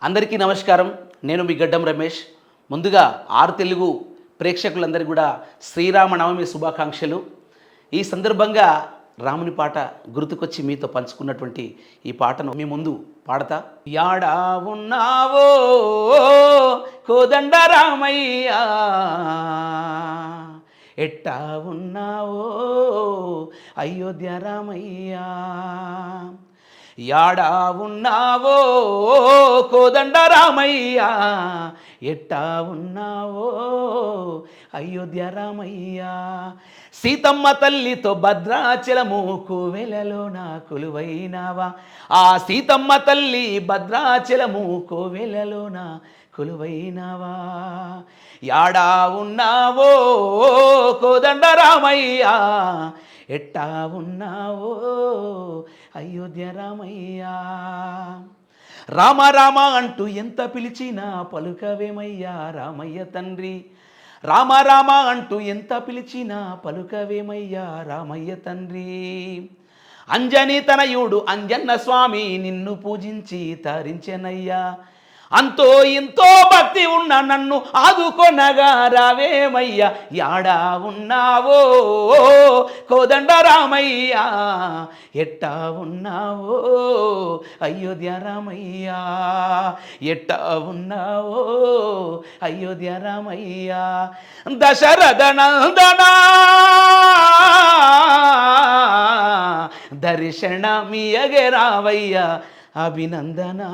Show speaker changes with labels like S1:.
S1: అందరికీ నమస్కారం. నేను మీ గడ్డం రమేష్. ముందుగా ఆరు తెలుగు ప్రేక్షకులందరికీ కూడా శ్రీరామనవమి శుభాకాంక్షలు. ఈ సందర్భంగా రాముని పాట గుర్తుకొచ్చి మీతో పంచుకున్నటువంటి ఈ పాటను మీ ముందు పాడతా. యాడా ఉన్నావో కోదండ రామయ్యా, ఎట్టా ఉన్నావో అయోధ్య రామయ్యా, యాడా ఉన్నావో కోదండ రామయ్యా, ఎట్టా ఉన్నావో అయోధ్య రామయ్యా. సీతమ్మ తల్లితో భద్రాచలము కోవెలలో కొలువైనావా, ఆ సీతమ్మ తల్లి భద్రాచలము కోవెలలో కొలువైనావా. యాడా ఉన్నావో కోదండ రామయ్యా, ఎట్టా ఉన్నావో అయోధ్య రామయ్యా. రామ రామ అంటూ ఎంత పిలిచినా పలుకవేమయ్యా రామయ్య తండ్రి, రామ రామ అంటూ ఎంత పిలిచినా పలుకవేమయ్యా రామయ్య తండ్రి. అంజని తనయుడు అంజన్న స్వామి నిన్ను పూజించి తరించెనయ్యా, అంతో ఇంతో భక్తి ఉన్న నన్ను ఆదుకొనగా రావేమయ్యా. యాడా ఉన్నావో కోదండ రామయ్యా, ఎట్టా ఉన్నావో అయోధ్య రామయ్యా, ఎట్టా ఉన్నావో అయోధ్య రామయ్యా. దశరథ నందనా దర్శనమియగ రావయ్యా అభినందనా.